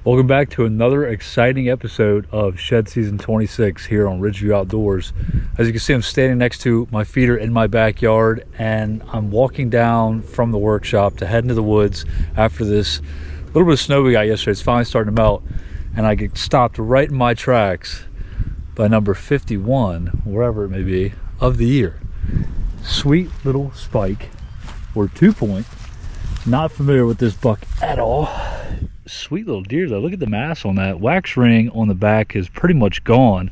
Welcome back to another exciting episode of Shed Season 26 here on Ridgeview Outdoors. As you can see, I'm standing next to my feeder in my backyard, and I'm walking down from the workshop to head into the woods after this little bit of snow we got yesterday. It's finally starting to melt, and I get stopped right in my tracks by number 51, wherever it may be, of the year. Sweet little spike, or 2-point. Not familiar with this buck at all. Sweet little deer though. Look at the mass on that. Wax ring on the back is pretty much gone.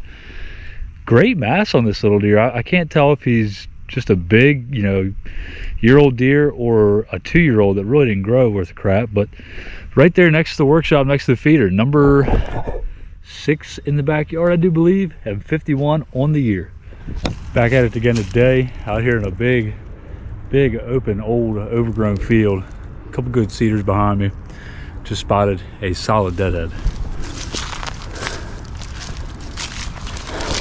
Great mass on this little deer. I can't tell if he's just a big, year-old deer or a 2-year-old that really didn't grow worth a crap. But right there next to the workshop, next to the feeder, number 6 in the backyard, I do believe, and 51 on the year. Back at it again today, out here in a big open, old, overgrown field. A couple good cedars behind me. Just spotted a solid deadhead.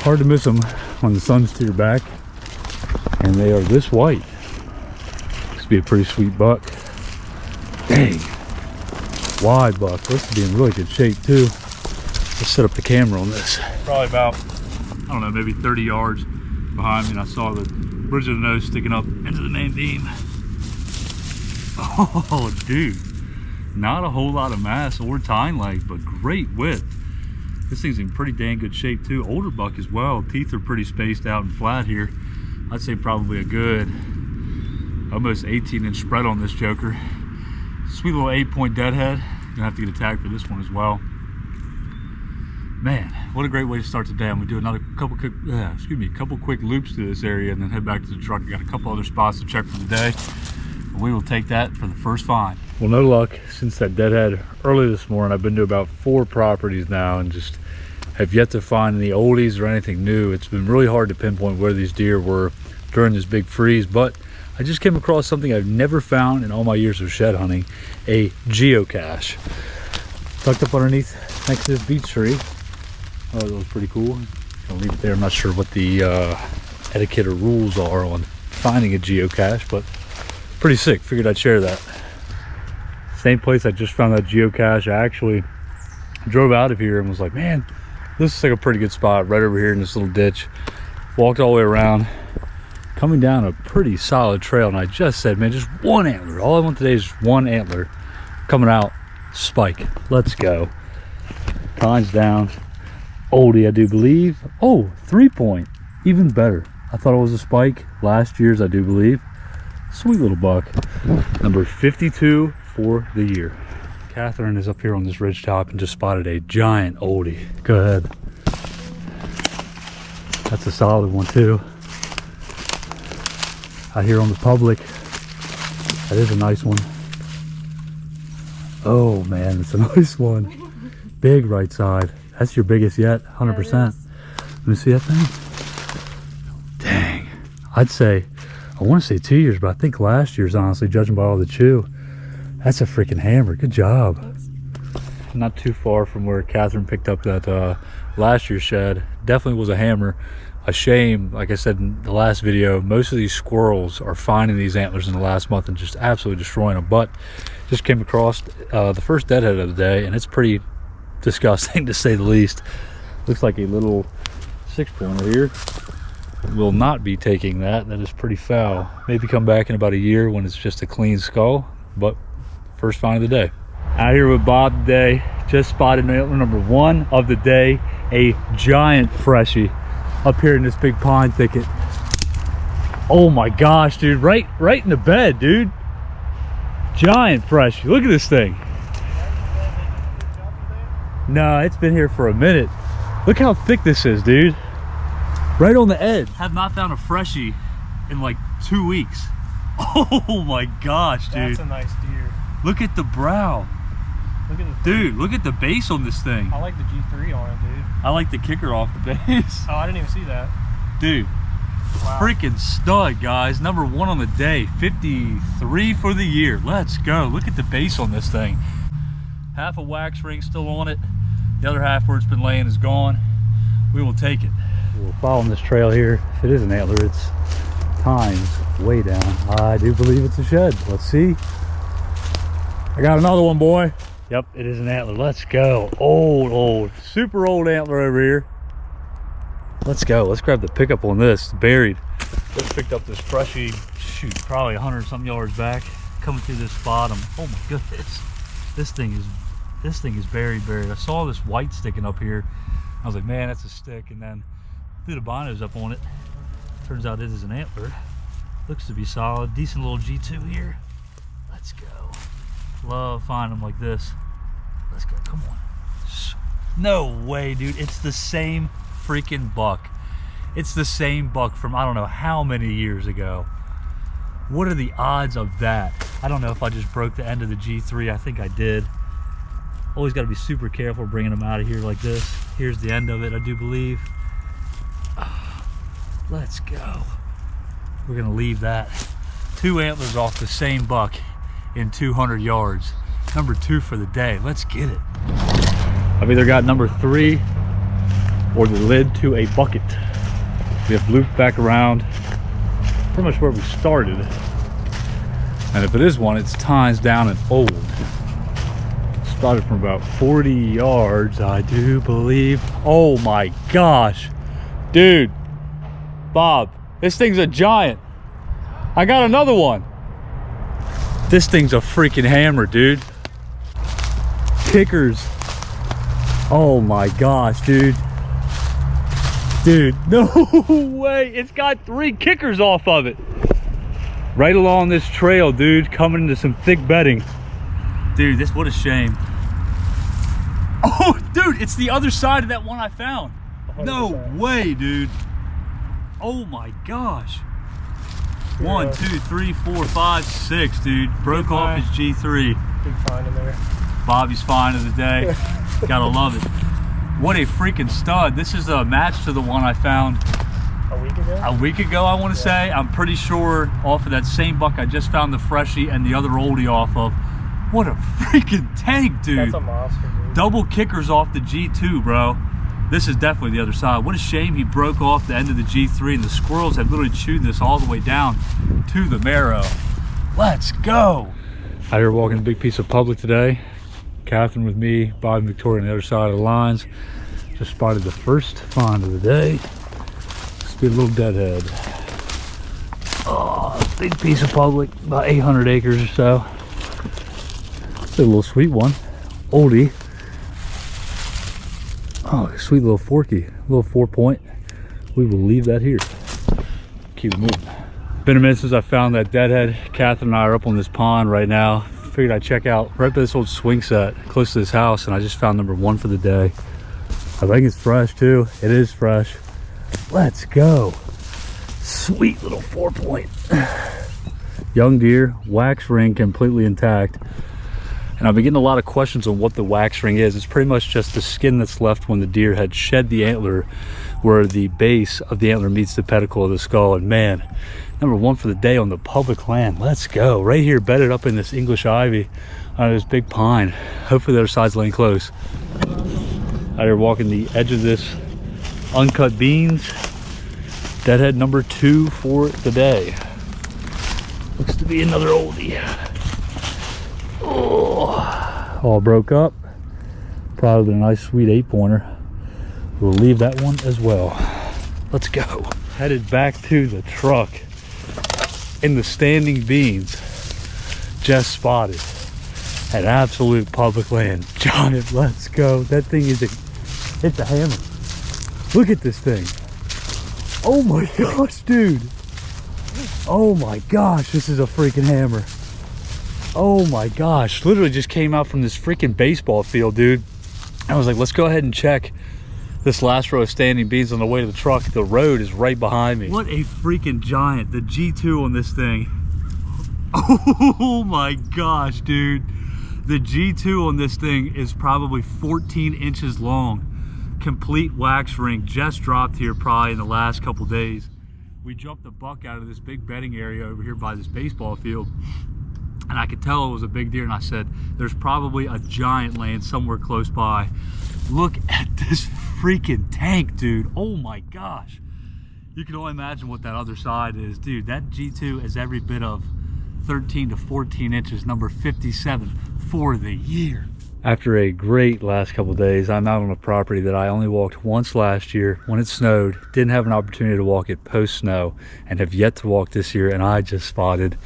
Hard to miss them when the sun's to your back, and they are this white. This would be a pretty sweet buck. Dang, wide buck. This would be in really good shape too. Let's set up the camera on this. Probably about, I don't know, maybe 30 yards behind me, and I saw the bridge of the nose sticking up into the main beam. Oh, dude. Not a whole lot of mass or tine leg, but great width. This thing's in pretty dang good shape too. Older buck as well. Teeth are pretty spaced out and flat here. I'd say probably a good almost 18-inch spread on this joker. Sweet little 8-point deadhead. Gonna have to get a tag for this one as well. Man, what a great way to start the day. I'm gonna do another couple quick loops through this area and then head back to the truck. I got a couple other spots to check for the day. We will take that for the first find. Well, no luck since that deadhead early this morning. I've been to about 4 properties now and just have yet to find any oldies or anything new. It's been really hard to pinpoint where these deer were during this big freeze, but I just came across something I've never found in all my years of shed hunting, a geocache. Tucked up underneath next to this beech tree. Oh, that was pretty cool. I'll leave it there. I'm not sure what the etiquette or rules are on finding a geocache, but pretty sick. Figured I'd share that. Same place I just found that geocache. I actually drove out of here and was like, man, this is like a pretty good spot right over here in this little ditch. Walked all the way around, coming down a pretty solid trail, and I just said, man, just one antler. All I want today is just one antler coming out. Spike. Let's go. Tine's down. Oldie, I do believe. Oh, 3-point. Even better. I thought it was a spike. Last year's, I do believe. Sweet little buck. Number 52 for the year. Catherine is up here on this ridge top and just spotted a giant oldie. Go ahead. That's a solid one too. Out here on the public, that is a nice one. Oh man, it's a nice one. Big right side. That's your biggest yet, 100%. Let me see that thing. Dang. I'd say, I want to say 2 years, but I think last year's, honestly, judging by all the chew. That's a freaking hammer. Good job. Not too far from where Catherine picked up that last year's shed. Definitely was a hammer. A shame, like I said in the last video, most of these squirrels are finding these antlers in the last month and just absolutely destroying them. But just came across the first deadhead of the day, and it's pretty disgusting to say the least. Looks like a little 6-pointer here. Will not be taking that. That is pretty foul. Maybe come back in about a year when it's just a clean skull, but first find of the day. Out here with Bob today. Just spotted antler number 1 of the day, a giant freshie up here in this big pine thicket. Oh my gosh, dude, right in the bed, dude. Giant freshie. Look at this thing. No, it's been here for a minute. Look how thick this is, dude. Right on the edge. Have not found a freshie in like 2 weeks. Oh my gosh, dude. That's a nice deer. Look at the brow. Look at the dude, look at the base on this thing. I like the G3 on it, dude. I like the kicker off the base. Oh, I didn't even see that. Dude, wow. Freaking stud, guys. Number 1 on the day. 53 for the year. Let's go. Look at the base on this thing. Half a wax ring still on it. The other half where it's been laying is gone. We will take it. We're following this trail here. If it is an antler, it's tines way down. I do believe it's a shed. Let's see. I got another one, boy. Yep, it is an antler. Let's go. Old, super old antler over here. Let's go. Let's grab the pickup on this. It's buried. Just picked up this freshie, shoot, probably 100 something yards back. Coming through this bottom. Oh my goodness. This thing is buried. I saw this white sticking up here. I was like, man, that's a stick. And then threw the binos up on it. Turns out it is an antler. Looks to be solid. Decent little G2 here. Let's go. Love finding them like this. Let's go. Come on. No way, dude. It's the same freaking buck. It's the same buck from I don't know how many years ago. What are the odds of that? I don't know if I just broke the end of the G3. I think I did. Always got to be super careful bringing them out of here like this. Here's the end of it, I do believe. Let's go. We're gonna leave that. 2 antlers off the same buck in 200 yards. Number 2 for the day. Let's get it. I've either got number 3 or the lid to a bucket. We have looped back around pretty much where we started. And if it is one, it's tines down and old. Spotted from about 40 yards, I do believe. Oh my gosh. Dude, Bob, this thing's a giant. I got another one. This thing's a freaking hammer, dude. Kickers. Oh my gosh, dude. Dude, no way. It's got 3 kickers off of it. Right along this trail, dude, coming into some thick bedding. Dude, this, what a shame. Oh, dude, it's the other side of that one I found. 100%. No way, dude. Oh my gosh. 1, 2, 3, 4, 5, 6, dude. Broke off his G3. Big find in there. Bobby's find of the day. Gotta love it. What a freaking stud. This is a match to the one I found a week ago? A week ago, I want to say. I'm pretty sure off of that same buck I just found the freshie and the other oldie off of. What a freaking tank, dude. That's a monster, dude. Double kickers off the G2, bro. This is definitely the other side. What a shame he broke off the end of the G3 and the squirrels have literally chewed this all the way down to the marrow. Let's go. Out here walking a big piece of public today. Catherine with me, Bob and Victoria on the other side of the lines. Just spotted the first find of the day. This be a little deadhead. Oh, big piece of public, about 800 acres or so. It's a little sweet one, oldie. Oh, sweet little forky, little 4-point. We will leave that here. Keep it moving. Been a minute since I found that deadhead. Catherine and I are up on this pond right now. Figured I'd check out right by this old swing set close to this house, and I just found number 1 for the day. I think it's fresh too. It is fresh. Let's go. Sweet little 4-point. Young deer, wax ring completely intact. And I've been getting a lot of questions on what the wax ring is. It's pretty much just the skin that's left when the deer had shed the antler, where the base of the antler meets the pedicle of the skull. And man, number 1 for the day on the public land. Let's go. Right here, bedded up in this English ivy on this big pine. Hopefully the other side's laying close. Out here walking the edge of this uncut beans. Deadhead number 2 for the day. Looks to be another oldie. Oh, all broke up. Probably a nice sweet 8-pointer. We'll leave that one as well. Let's go. Headed back to the truck in the standing beans. Just spotted at absolute public land. Giant, let's go. That thing is it's a hammer. Look at this thing. Oh my gosh, dude. Oh my gosh, this is a freaking hammer. Oh my gosh, literally just came out from this freaking baseball field, dude. I was like, let's go ahead and check this last row of standing beans on the way to the truck. The road is right behind me. What a freaking giant. The G2 on this thing. Oh my gosh, dude. The G2 on this thing is probably 14 inches long. Complete wax ring, just dropped here probably in the last couple days. We jumped a buck out of this big bedding area over here by this baseball field, and I could tell it was a big deer, and I said, there's probably a giant laying somewhere close by. Look at this freaking tank, dude. Oh my gosh. You can only imagine what that other side is. Dude, that G2 is every bit of 13 to 14 inches, number 57 for the year. After a great last couple days, I'm out on a property that I only walked once last year when it snowed. Didn't have an opportunity to walk it post snow, and have yet to walk this year, and I just spotted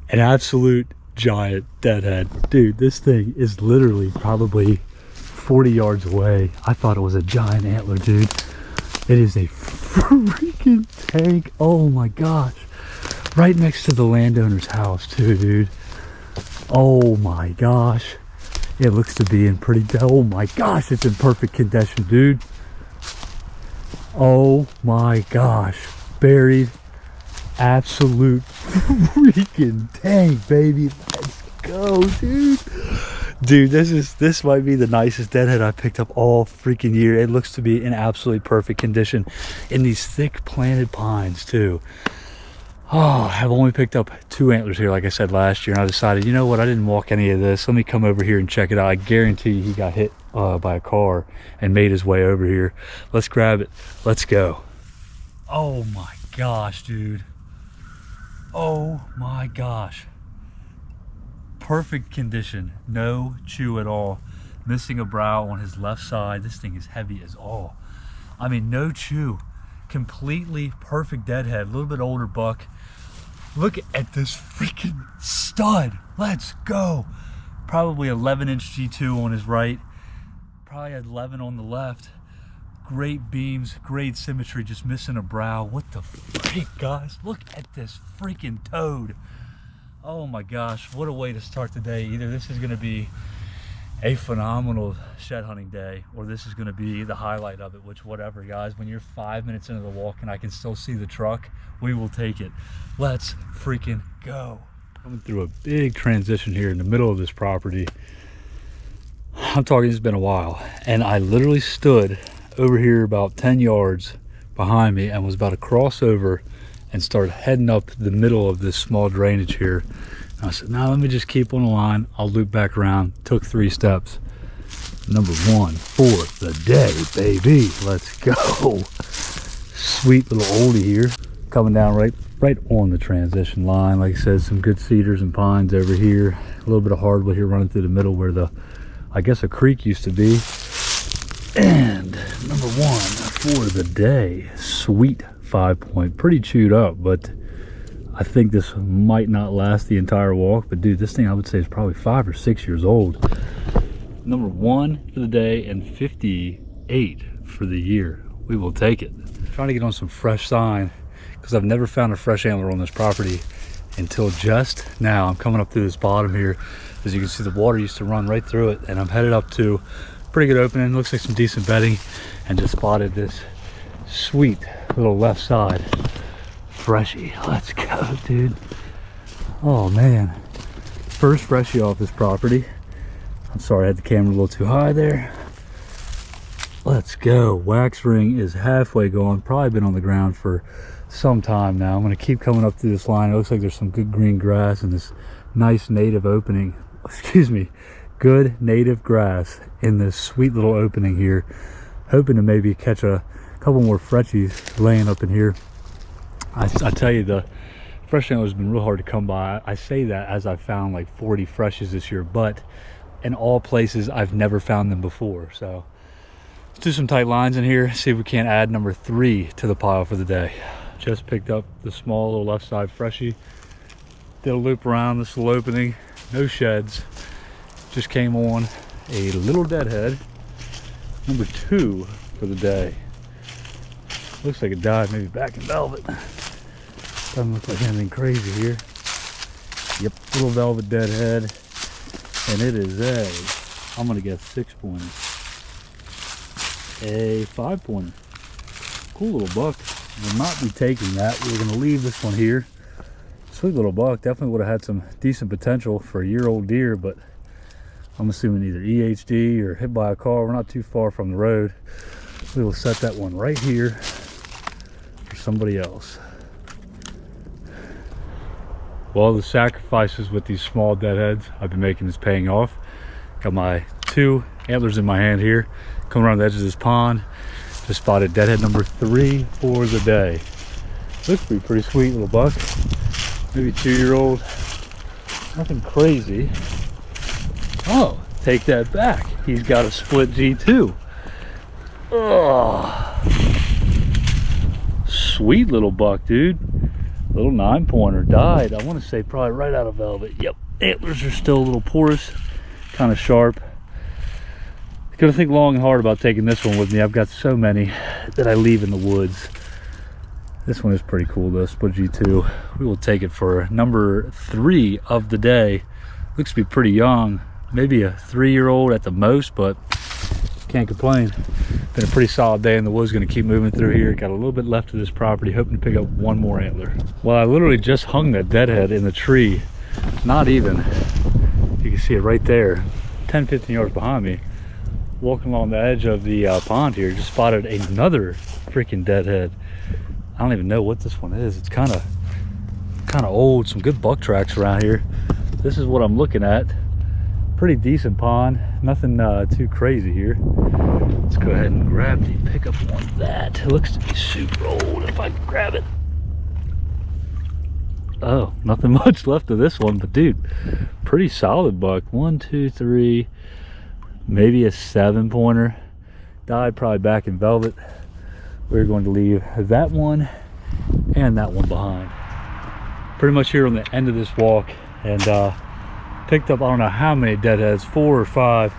an absolute giant deadhead. Dude, this thing is literally probably 40 yards away. I thought it was a giant antler, dude. It is a freaking tank. Oh my gosh. Right next to the landowner's house too, dude. Oh my gosh. It looks to be in pretty, oh my gosh, it's in perfect condition, dude. Oh my gosh. Buried. Absolute freaking tank, baby. Let's go, dude. Dude, this might be the nicest deadhead I picked up all freaking year. It looks to be in absolutely perfect condition in these thick planted pines too. Oh, I've only picked up 2 antlers here, like I said last year, and I decided, you know what, I didn't walk any of this. Let me come over here and check it out. I guarantee you he got hit by a car and made his way over here. Let's grab it. Let's go. Oh my gosh, dude. Oh my gosh. Perfect condition, no chew at all. Missing a brow on his left side. This thing is heavy as all. I mean, no chew. Completely perfect deadhead. A little bit older buck. Look at this freaking stud. Let's go. Probably 11-inch G2 on his right. Probably 11 on the left. Great beams, great symmetry, just missing a brow. What the freak, guys? Look at this freaking toad. Oh my gosh, what a way to start the day. Either this is gonna be a phenomenal shed hunting day, or this is gonna be the highlight of it, which whatever, guys. When you're 5 minutes into the walk and I can still see the truck, we will take it. Let's freaking go. Coming through a big transition here in the middle of this property. I'm talking, it's been a while, and I literally stood over here about 10 yards behind me and was about to cross over and start heading up the middle of this small drainage here. And I said, now let me just keep on the line. I'll loop back around. Took 3 steps. Number 1 for the day, baby. Let's go. Sweet little oldie here. Coming down right on the transition line. Like I said, some good cedars and pines over here. A little bit of hardwood here running through the middle where the, I guess a creek used to be. And number 1 for the day. Sweet 5-point, pretty chewed up, but I think this might not last the entire walk. But dude, this thing I would say is probably 5 or 6 years old. Number 1 for the day and 58 for the year. We will take it. Trying to get on some fresh sign because I've never found a fresh antler on this property until just now. I'm coming up through this bottom here. As you can see, the water used to run right through it, and I'm headed up to pretty good opening. Looks like some decent bedding, and just spotted this sweet little left side freshie. Let's go, dude. Oh man, first freshie off this property. I'm sorry I had the camera a little too high there. Let's go. Wax ring is halfway gone. Probably been on the ground for some time now. I'm going to keep coming up through this line. It looks like there's some good green grass and this nice native opening. Excuse me, good native grass in this sweet little opening here. Hoping to maybe catch a couple more freshies laying up in here. I tell you, the fresh antler has been real hard to come by. I say that as I've found like 40 freshies this year, but in all places I've never found them before. So let's do some tight lines in here, see if we can't add number 3 to the pile for the day. Just picked up the small little left side freshie. Did a loop around this little opening, no sheds. Just came on a little deadhead, number 2 for the day. Looks like it died maybe back in velvet. Doesn't look like anything crazy here. Yep, little velvet deadhead. And it is a, I'm gonna guess 6-pointer. A 5-pointer. Cool little buck. We'll not be taking that. We're gonna leave this one here. Sweet little buck. Definitely would have had some decent potential for a year-old deer, but I'm assuming either EHD or hit by a car. We're not too far from the road. We will set that one right here for somebody else. Well, the sacrifices with these small deadheads I've been making is paying off. Got my 2 antlers in my hand here. Coming around the edge of this pond. Just spotted deadhead number 3 for the day. Looks to be pretty sweet little buck. Maybe 2-year-old. Nothing crazy. Oh, take that back. He's got a split G2. Oh, sweet little buck, dude. Little 9-pointer. Died, I want to say probably right out of velvet. Yep, antlers are still a little porous, kind of sharp. Gonna think long and hard about taking this one with me. I've got so many that I leave in the woods. This one is pretty cool though, split G2. We will take it for number 3 of the day. Looks to be pretty young, maybe a 3-year-old at the most, but can't complain. Been a pretty solid day in the woods. Gonna keep moving through here. Got a little bit left of this property, hoping to pick up one more antler. Well, I literally just hung that deadhead in the tree. Not even, you can see it right there, 10-15 yards behind me. Walking along the edge of the pond here, just spotted another freaking deadhead. I don't even know what this one is. It's kind of old. Some good buck tracks around here. This is what I'm looking at. Pretty decent pond. Nothing too crazy here. Let's go ahead and grab the pickup on that. It looks to be super old. If I can grab it. Oh, nothing much left of this one, but dude, pretty solid buck. 1, 2, 3. Maybe a 7-pointer. Died probably back in velvet. We're going to leave that one and that one behind. Pretty much here on the end of this walk, and picked up I don't know how many deadheads, 4 or 5.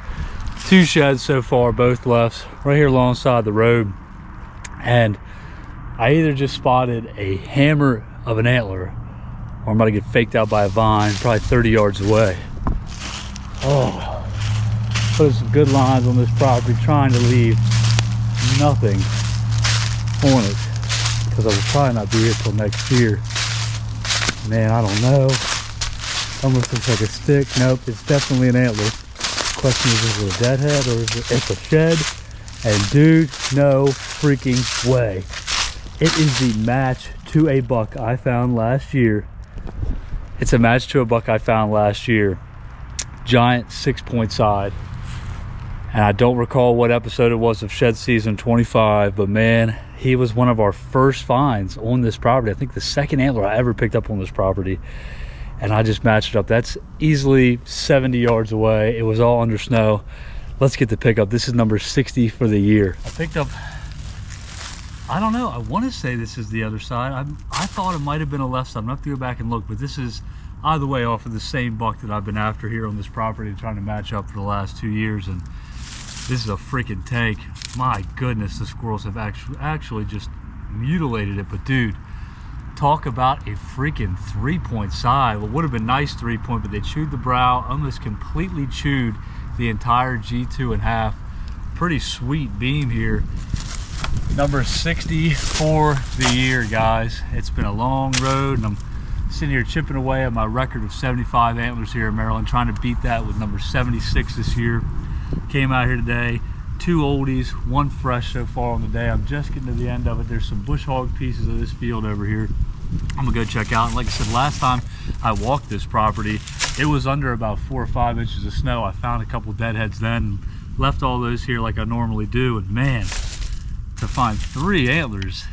2 sheds so far, both left right here alongside the road. And I either just spotted a hammer of an antler, or I'm about to get faked out by a vine probably 30 yards away. Oh, put some good lines on this property, trying to leave nothing on it, because I will probably not be here till next year. Man, I don't know. Almost looks like a stick. Nope, it's definitely an antler. Question is it a deadhead or is it's a shed? And dude, no freaking way. It is the match to a buck I found last year. It's a match to a buck I found last year. Giant 6-point side. And I don't recall what episode it was of Shed Season 25, but man, he was one of our first finds on this property. I think the 2nd antler I ever picked up on this property. And I just matched it up. That's easily 70 yards away. It was all under snow. Let's get the pickup. This is number 60 for the year. I picked up, I don't know, I want to say this is the other side. I thought it might have been a left side. I'm going to have to go back and look, but this is either way off of the same buck that I've been after here on this property, trying to match up for the last 2 years. And this is a freaking tank. My goodness, the squirrels have actually just mutilated it. But dude, talk about a freaking 3-point side. Well, would have been nice 3-point, but they chewed the brow, almost completely chewed the entire G2 in half. Pretty sweet beam here. Number 60 for the year, guys. It's been a long road, and I'm sitting here chipping away at my record of 75 antlers here in Maryland, trying to beat that with number 76 this year. Came out here today, 2 oldies, 1 fresh so far on the day. I'm just getting to the end of it. There's some bush hog pieces of this field over here I'm gonna go check out. And like I said, last time I walked this property, it was under about 4 or 5 inches of snow. I found a couple deadheads then, left all those here like I normally do, and man, to find 3 antlers,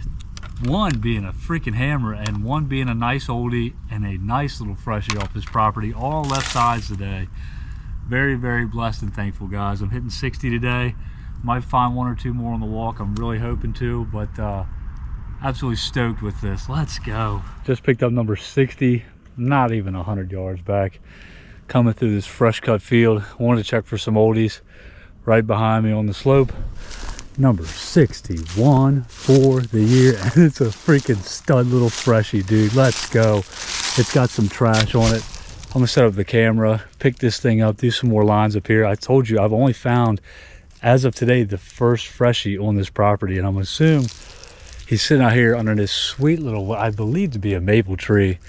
1 being a freaking hammer and 1 being a nice oldie and a nice little freshie off this property, all left sides today. Very, very blessed and thankful, guys. I'm hitting 60 today. Might find 1 or 2 more on the walk. I'm really hoping to, but absolutely stoked with this. Let's go. Just picked up number 60, not even 100 yards back. Coming through this fresh cut field. Wanted to check for some oldies right behind me on the slope. Number 61 for the year, and it's a freaking stud little freshie, dude. Let's go. It's got some trash on it. I'm gonna set up the camera, pick this thing up, do some more lines up here. I told you I've only found, as of today, the first freshie on this property, and I'm gonna assume he's sitting out here under this sweet little, what I believe to be a maple tree.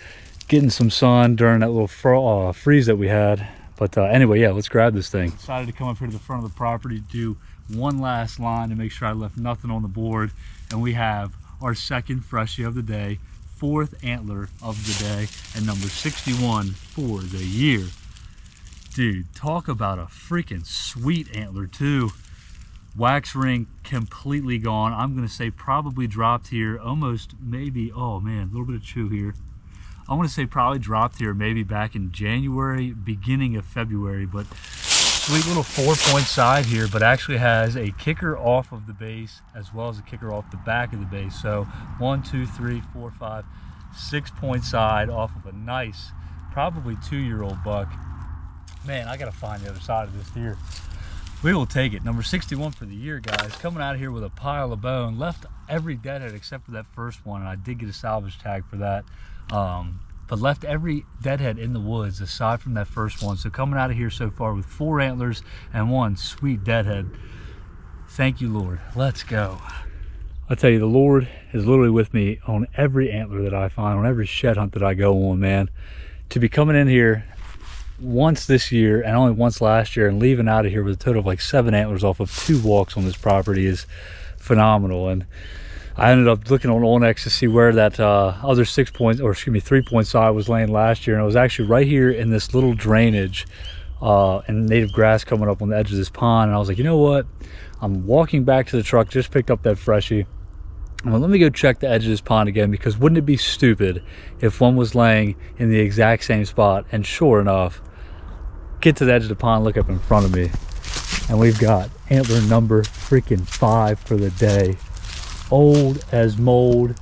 getting some sun during that little freeze that we had. But anyway, yeah, let's grab this thing. Decided to come up here to the front of the property, do one last line to make sure I left nothing on the board. And we have our second freshie of the day, fourth antler of the day, and number 61 for the year. Dude, talk about a freaking sweet antler too. Wax ring completely gone. I'm gonna say probably dropped here almost maybe, oh man, a little bit of chew here. I want to say probably dropped here maybe back in January, beginning of February, but sweet little 4-point side here, but actually has a kicker off of the base as well as a kicker off the back of the base. So 1, 2, 3, 4, 5, 6-point side off of a nice, probably 2-year-old buck. Man, I got to find the other side of this here. We will take it. Number 61 for the year, guys. Coming out of here with a pile of bone. Left every deadhead except for that first one, and I did get a salvage tag for that. But left every deadhead in the woods aside from that first one. So coming out of here so far with 4 antlers and 1 sweet deadhead. Thank you, Lord. Let's go. I tell you, the Lord is literally with me on every antler that I find, on every shed hunt that I go on, man. To be coming in here once this year and only once last year and leaving out of here with a total of like 7 antlers off of 2 walks on this property is phenomenal. And I ended up looking on Onyx to see where that other 3-point side was laying last year, and it was actually right here in this little drainage and native grass coming up on the edge of this pond. And I was like, you know what? I'm walking back to the truck, just picked up that freshie. Well, let me go check the edge of this pond again, because wouldn't it be stupid if one was laying in the exact same spot? And sure enough, get to the edge of the pond, look up in front of me, and we've got antler number freaking 5 for the day. Old as mold,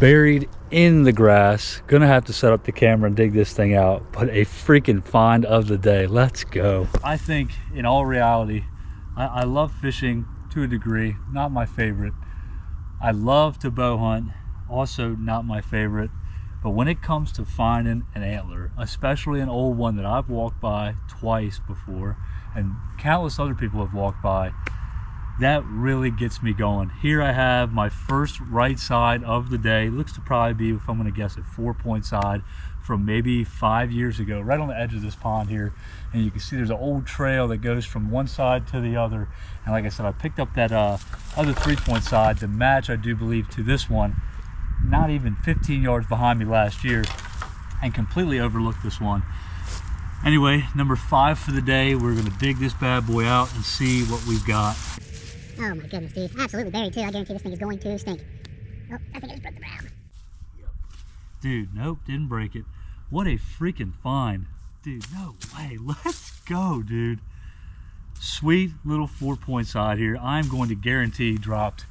buried in the grass. Gonna have to set up the camera and dig this thing out, but a freaking find of the day. Let's go. I think in all reality, I love fishing to a degree, not my favorite. I love to bow hunt, also not my favorite. But when it comes to finding an antler, especially an old one that I've walked by twice before and countless other people have walked by, that really gets me going. Here I have my first right side of the day. Looks to probably be, if I'm gonna guess, a 4-point side from maybe 5 years ago, right on the edge of this pond here. And you can see there's an old trail that goes from one side to the other. And like I said, I picked up that other 3-point side to match, I do believe, to this one. Not even 15 yards behind me last year, and completely overlooked this one. Anyway, number 5 for the day. We're gonna dig this bad boy out and see what we've got. Oh my goodness, dude. Absolutely buried too. I guarantee this thing is going to stink. Oh, I think I just broke the brown. Yep. Dude, nope, didn't break it. What a freaking find. Dude, no way. Let's go, dude. Sweet little 4-point side here. I'm going to guarantee dropped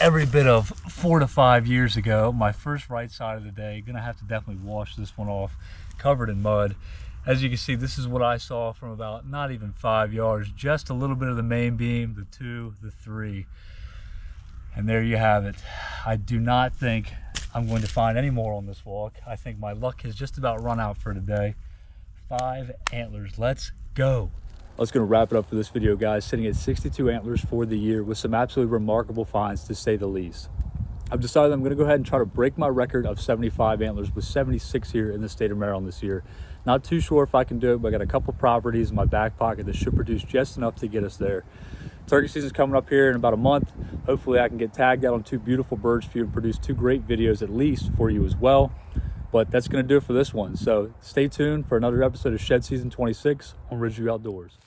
every bit of 4 to 5 years ago. My first right side of the day. Gonna have to definitely wash this one off. Covered in mud. As you can see, this is what I saw from about not even 5 yards. Just a little bit of the main beam, the 2, the 3. And there you have it. I do not think I'm going to find any more on this walk. I think my luck has just about run out for today. 5 antlers. Let's go. That's going to wrap it up for this video, guys. Sitting at 62 antlers for the year with some absolutely remarkable finds, to say the least. I've decided I'm going to go ahead and try to break my record of 75 antlers with 76 here in the state of Maryland this year. Not too sure if I can do it, but I got a couple properties in my back pocket that should produce just enough to get us there. Turkey season's coming up here in about a month. Hopefully I can get tagged out on 2 beautiful birds for you and produce 2 great videos at least for you as well. But that's going to do it for this one. So stay tuned for another episode of Shed Season 26 on Ridgeview Outdoors.